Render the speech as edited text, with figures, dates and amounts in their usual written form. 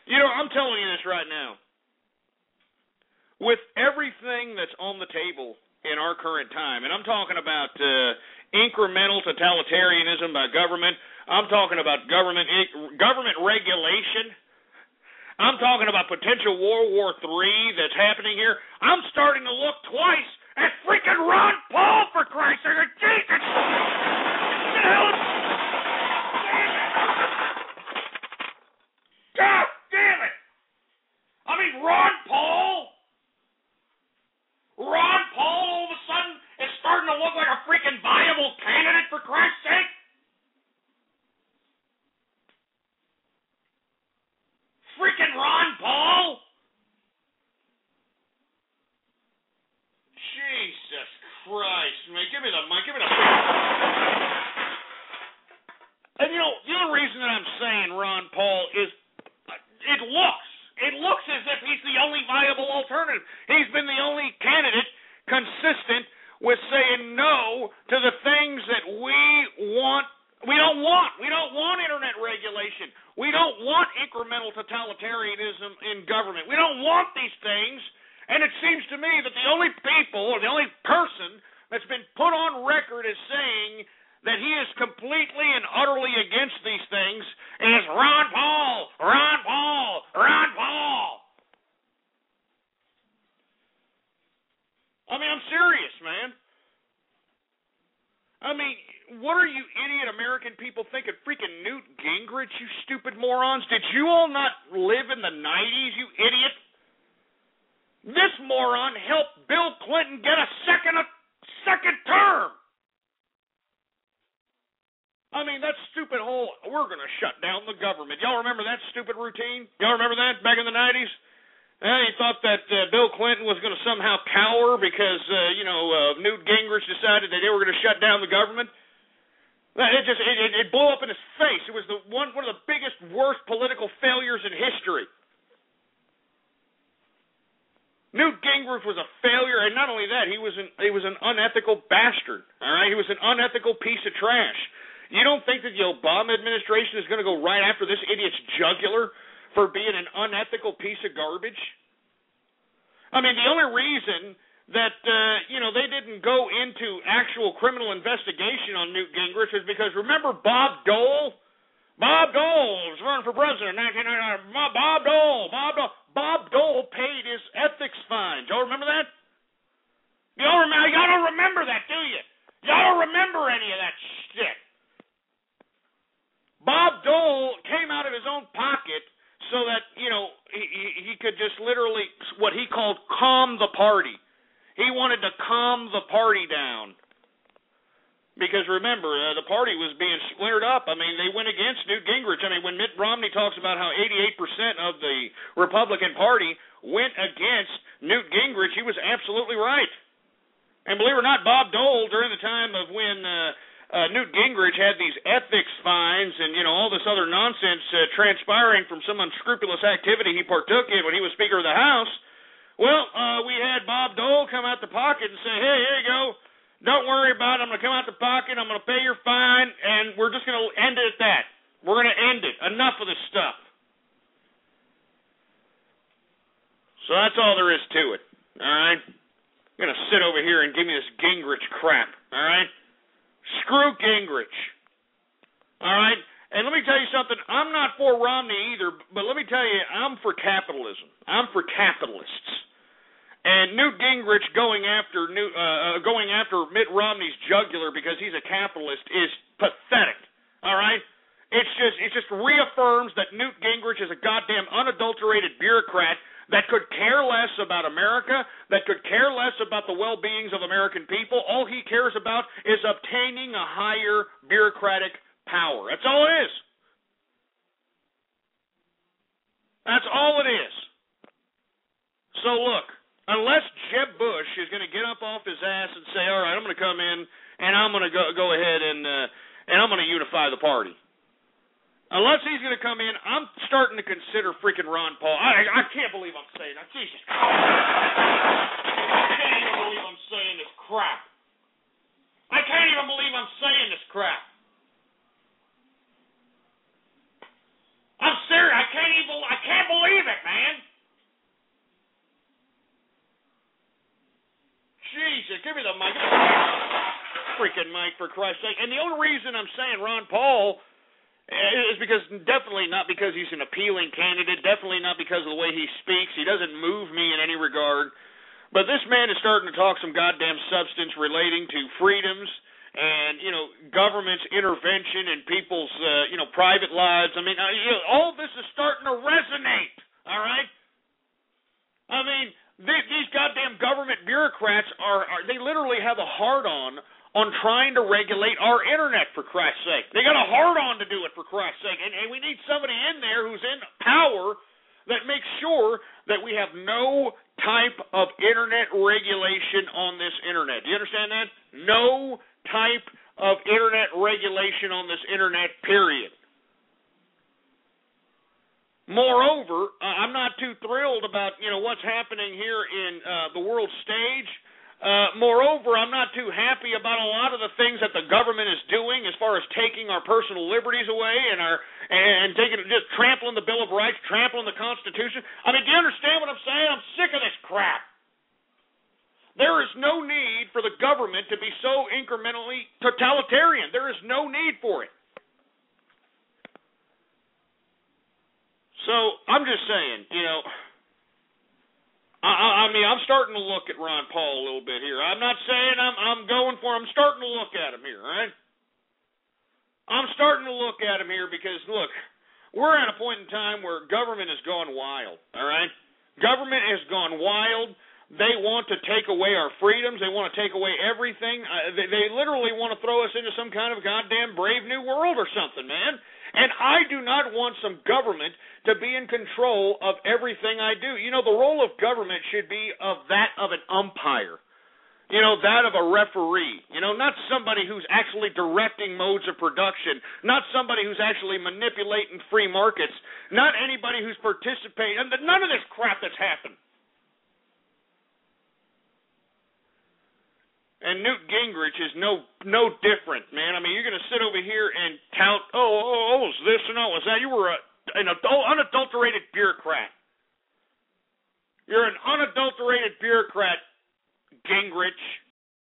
You know, I'm telling you this right now. With everything that's on the table in our current time, and I'm talking about incremental totalitarianism by government, I'm talking about government regulation, I'm talking about potential World War III that's happening here. I'm starting to look twice at freaking Ron Paul, for Christ's sake. Jesus! What the hell is... God damn it! I mean, Ron Paul, all of a sudden, is starting to look like a freaking viable candidate, for Christ's sake. Freaking Ron Paul. Jesus Christ, man. Give me the mic. Give me the... And, you know, the other reason that I'm saying Ron Paul is it looks as if he's the only viable alternative. He's been the only candidate consistent with saying no to the things that we want. We don't want internet regulation. We don't want incremental totalitarianism in government. We don't want these things. And it seems to me that the only people, or the only person that's been put on record as saying that he is completely and utterly against these things is Ron Paul. Ron Paul. Ron Paul. I mean, I'm serious, man. I mean, what are you idiot American people thinking? Freaking Newt Gingrich, you stupid morons. Did you all not live in the 90s, you idiot? This moron helped Bill Clinton get a second term. I mean, that stupid whole, we're going to shut down the government. Y'all remember that stupid routine? Y'all remember that back in the 90s? He thought that Bill Clinton was going to somehow cower because, Newt Gingrich decided that they were going to shut down the government. It blew up in his face. It was one of the biggest, worst political failures in history. Newt Gingrich was a failure, and not only that, he was an unethical bastard. All right, he was an unethical piece of trash. You don't think that the Obama administration is going to go right after this idiot's jugular for being an unethical piece of garbage? I mean, the only reason that they didn't go into actual criminal investigation on Newt Gingrich is because, remember Bob Dole? Bob Dole was running for president in 1999. Bob Dole paid his ethics fines. Y'all remember that? Y'all don't remember that, do you? Y'all don't remember any of that shit. Bob Dole came out of his own pocket so that, he could just literally, what he called, calm the party. He wanted to calm the party down. Because remember, the party was being splintered up. I mean, they went against Newt Gingrich. I mean, when Mitt Romney talks about how 88% of the Republican Party went against Newt Gingrich, he was absolutely right. And believe it or not, Bob Dole, during the time of when Newt Gingrich had these ethics fines and, all this other nonsense transpiring from some unscrupulous activity he partook in when he was Speaker of the House, well, we had Bob Dole come out the pocket and say, hey, here you go. Don't worry about it. I'm going to come out the pocket. I'm going to pay your fine, and we're just going to end it at that. We're going to end it. Enough of this stuff. So that's all there is to it, all right? You're going to sit over here and give me this Gingrich crap, all right? Screw Gingrich, all right? And let me tell you something. I'm not for Romney either, but let me tell you, I'm for capitalism. I'm for capitalists. And Newt Gingrich going after Mitt Romney's jugular because he's a capitalist is pathetic. All right, it just reaffirms that Newt Gingrich is a goddamn unadulterated bureaucrat that could care less about America, that could care less about the well-beings of American people. All he cares about is obtaining a higher bureaucratic power. That's all it is. That's all it is. So look. Unless Jeb Bush is going to get up off his ass and say, all right, I'm going to come in and I'm going to go ahead and I'm going to unify the party. Unless he's going to come in, I'm starting to consider freaking Ron Paul. I can't believe I'm saying that. Jesus Christ. I can't even believe I'm saying this crap. I can't even believe I'm saying this crap. I'm serious. I can't even I can't believe it, man. Jesus, give me the mic. Freaking mic, for Christ's sake. And the only reason I'm saying Ron Paul is because, definitely not because he's an appealing candidate, definitely not because of the way he speaks. He doesn't move me in any regard. But this man is starting to talk some goddamn substance relating to freedoms and, government's intervention in people's, private lives. I mean, all this is starting to resonate, all right? I mean, these goddamn government bureaucrats they literally have a hard-on trying to regulate our internet, for Christ's sake. They got a hard-on to do it, for Christ's sake. And we need somebody in there who's in power that makes sure that we have no type of internet regulation on this internet. Do you understand that? No type of internet regulation on this internet, period. Moreover, I'm not too thrilled about, what's happening here in the world stage. Moreover, I'm not too happy about a lot of the things that the government is doing as far as taking our personal liberties away and just trampling the Bill of Rights, trampling the Constitution. I mean, do you understand what I'm saying? I'm sick of this crap. There is no need for the government to be so incrementally totalitarian. There is no need for it. So I'm just saying, I'm starting to look at Ron Paul a little bit here. I'm not saying I'm going for him. I'm starting to look at him here, all right? I'm starting to look at him here because, look, we're at a point in time where government has gone wild, all right? Government has gone wild. They want to take away our freedoms. They want to take away everything. They literally want to throw us into some kind of goddamn Brave New World or something, man. And I do not want some government to be in control of everything I do. The role of government should be that of an umpire. That of a referee. Not somebody who's actually directing modes of production. Not somebody who's actually manipulating free markets. Not anybody who's participating. None of this crap that's happened. And Newt Gingrich is no different, man. I mean, you're going to sit over here and tout, is this and is that? You were an unadulterated bureaucrat. You're an unadulterated bureaucrat, Gingrich.